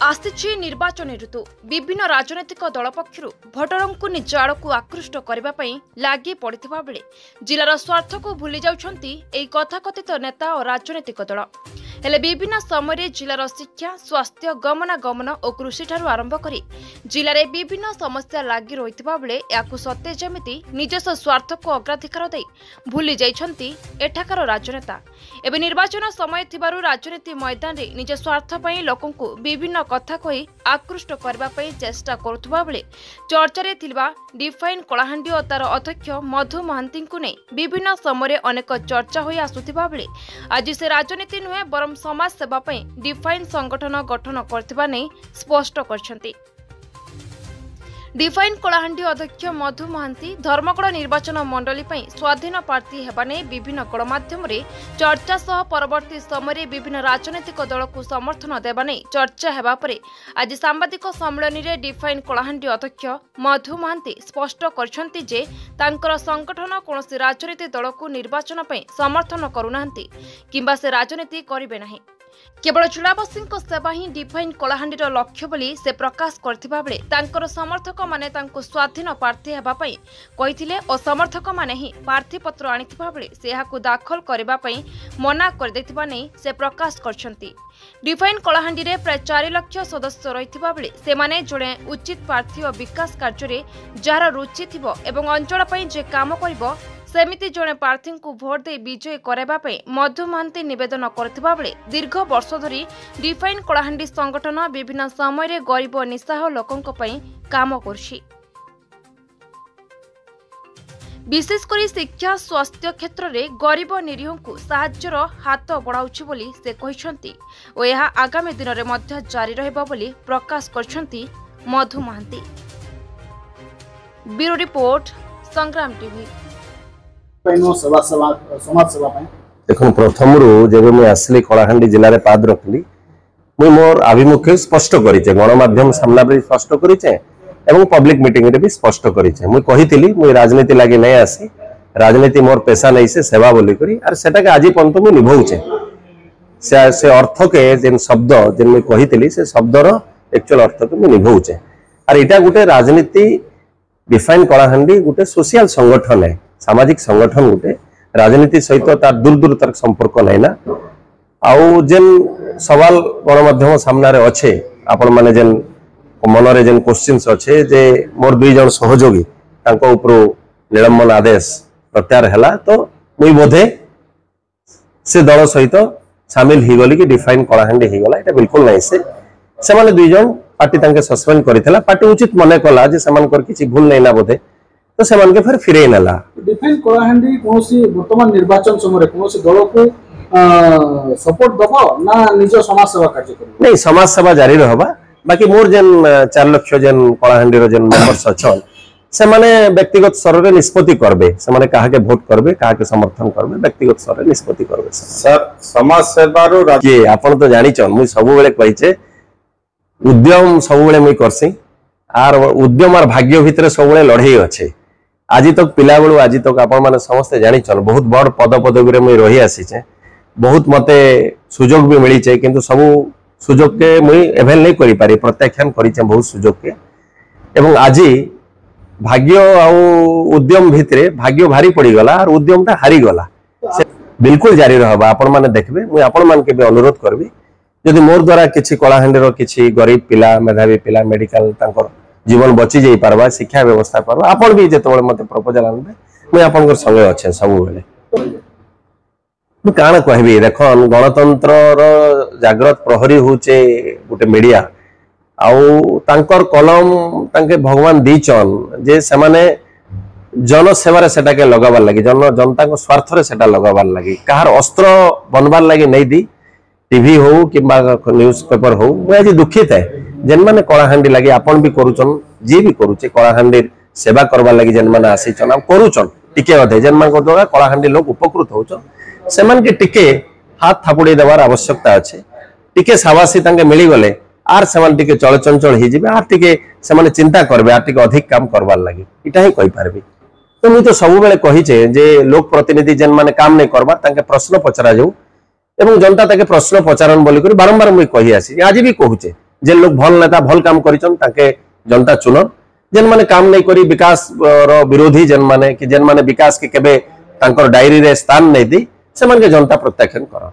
आसिछि निर्वाचन ऋतु विभिन्न राजनैतिक दल पक्षरु भोटरंकु निज आड़कु आकृष्ट करबा पई लागि पड़िथिबा बेले जिलार स्वार्थ को भूली जाउछंती एई कथाकथित नेता और राजनैतिक दल हेले विभिन्न समय जिलार शिक्षा स्वास्थ्य गमनागमन और कृषि ठारू आरंभ करी जिले विभिन्न समस्या लागि रहिथिबा बेले याकु सत्य जेमिति निजस्व स्वार्थ को अग्राधिकार दे भूली जाइछंती एठाकार राजनेता एबे निर्वाचन समय थिबारु राजनीति मैदान रे निज स्वार्थ पई लोकंकु विभिन्न कथा कही आकृष्ट करबा पई चेष्टा करुथबा बेले चर्चा थिबा डिफाइन कलाहांडी और तार अध्यक्ष मधु महांती को नै विभिन्न समय अनेक चर्चा होई आसुथिबा बेले आज से राजनीति नुहे बरम समाज सेवा पई डिफाइन संगठन गठन करथिबा नै स्पष्ट करछंती। डिफाइन कलाहांडी अध्यक्ष मधु महांती धर्मगढ़ निर्वाचन मंडली पई स्वाधीन प्रार्थी हेबा नै विभिन्न गणमाध्यम रे चर्चा सह परवर्ती समय विभिन्न राजनीतिक दल को समर्थन देबा नै चर्चा हेबा परे आज सांबादिक सम्मेलन रे डिफाइन कलाहांडी अध्यक्ष मधु महांती स्पष्ट करछंती जे तांकर संगठन कोनोसी राजनीतिक दल को निर्वाचन पई समर्थन करूनांती किंबा से राजनीति करिवे नाही केवल चुनावासी सेवा ही डिफाइन कलाहांडी लक्ष्य बोली से प्रकाश करथिबा बेले तांकर समर्थक माने तांको स्वाधीन प्रार्थी हेबा पई कहिथिले और समर्थक माने ही प्रार्थी पत्र आनिथिबा बेले से याकु दाखल करबा पई मना कर देथिबा नै से प्रकाश करछंती। डिफाइन कलाहांडी रे प्राय 4 लाख सदस्य रहिथिबा बेले से माने जणे उचित प्रार्थी और विकास कार्य रे जार रुचि थिबो एवं अंचल पई जे काम करिवो सेमिति जड़े प्रार्थी को भोट दे विजय कराइबा पे मधु महांती निवेदन करथिबा बेले दीर्घ वर्ष धरी डिफाइन कलाहांडी संगठन विभिन्न समय रे गरीब और निस्सहाय लोकंक पई काम करछि विशेषकर शिक्षा स्वास्थ्य क्षेत्र में गरीब निरीह को साहाय्यर हाथ बढ़ाउछि बोली से कहिसंती और यह आगामी दिन में मध्य जारी रहबा बोली प्रकाश करछंती मधु महांती। ब्यूरो रिपोर्ट संग्राम टीवी। देखो प्रथम जब मुझे आसली कलाहांडी जिले में पाद रखली मुझे मोर आभिमुख्य स्पष्ट करें गणमाध्यम सामना स्पष्ट करें पब्लिक मीटिंग रे भी स्पष्ट करें मुझे कही मुझे राजनीति लगे नहीं आसी राजनीति मोर पेशा नहीं से सेवा बोली करी आर सेटा के आज पर्यंत मुझे निभाऊे से अर्थ के जेन शब्द जेन मुझे कही से शब्दर एक्चुअल अर्थ के मुझे निभाऊे आर इटा गोटे राजनीति डिफाइन कलाहांडी गोटे सोशल संगठन है सामाजिक संगठन गोटे राजनीति सहित तार दूर दूर तक संपर्क नहीं ना आउ जेन सवाल गणमाध्यम सामना रे अच्छे आपण माने जेन मन रे जेन क्वेश्चंस अच्छे जे मोर 2 जन सहयोगी तांको ऊपर निलंबन आदेश प्रत्यार हैला तो मुई बोधे से दल सहित शामिल ही गली कि डिफाइन कलाहांडी ही गला एटा बिल्कुल नहीं से माने 2 जन पार्टी तांके सस्पेंड करितला पार्टी उचित मने कला जे समानकर किछि भूल नहीं ना बोधे तो सेमान के फिर फिरे नला डिफाइन कलाहांडी कोनोसी वर्तमान निर्वाचन समय कोनोसी दल को सपोर्ट दबो ना निज समाज सेवा कार्य करियो नहीं समाज सेवा जारी रहबा बाकी मोर जेन 4 लाख जेन कलाहांडी रो जेन मेंबर्स अछन से माने व्यक्तिगत स्तर रे निष्पत्ति करबे से माने काहा के वोट करबे काहा के समर्थन करबे व्यक्तिगत स्तर रे निष्पत्ति करबे सर समाज सेवा रो के आपण तो जानि छन मुई सब बेले कहिचे उद्यम सब बेले मुई करसी आर उद्यम आर भाग्य भितर सब बेले लड़ाई अच्छे आज तक पिला बेलू आज तक आपण माने समस्त जानि छन बहुत बड़ पद पदवी रे मुई रही आसीचे बहुत मते सुजोग भी मिली छे किंतु सब सुजोग के मुई एवेल नहीं करि पारी प्रत्याख्यान करिचे बहुत सुजोग के एवं आज भाग्य आ उद्यम भितरे भाग्य भारी पड़ी गला और उद्यमटा हारी गला बिल्कुल जारी रहबा आपण माने देखबे मुई आपण मान के भी अनुरोध करबी यदि मोर द्वारा किछि कलाहांडी रो किछि गरीब पिला मेधावी पिला मेडिकल तांकर जीवन बची जाई पारबा शिक्षा व्यवस्था पारबा आपण भी जेतबे मते प्रपोजल आनबे मुई आपनकर संगे अच्छे सब बेले मु काना कहबी देखन गणतंत्र रो जागृत प्रहरी होचे गोटे मीडिया आउ तांकर कलम तांके भगवान दीचन जे से माने जन सेवा सेटा के लगाबार लगी जनता को स्वार्थ रे सेटा लगाबार लगी कहार अस्त्र बनबार लगी नहीं दी टीवी हो कि न्यूज पेपर हो मुझे आज दुखित है जेन माने कलाहांडी लगे आपण भी करूचन जी भी करूचे कलाहांडी सेवा करबार लगी जेन माने आसीचन आ करूचन टिके अधे जेन मान को द्वारा कलाहांडी लोग उपकृत होचन से मान के टिके हाथ थापुड़ी देवार आवश्यकता अच्छे टिके साबासी तांके मिली गले आर से मान टिके चलचंचल ही जिबे आर टिके से माने चिंता करबे आर टिके अधिक काम करबार लगी इटा ही कहि पारबी तो मुई तो सब बेले कहिचे जे लोक प्रतिनिधि जेन माने काम नहीं करबा तांके प्रश्न पचरा जाऊ एवं जनता ताके प्रश्न पचारन बोली बारंबार मुई कही आसी आज भी कहूचे जे लोग भल नेता भल काम करिछन ताके जनता चुनन जेन माने काम नहीं करी विकास रो विरोधी जेन माने कि जेन माने विकास के केबे तांकर डायरी रे स्थान नहीं दी से मन के जनता प्रत्याख्यान करन।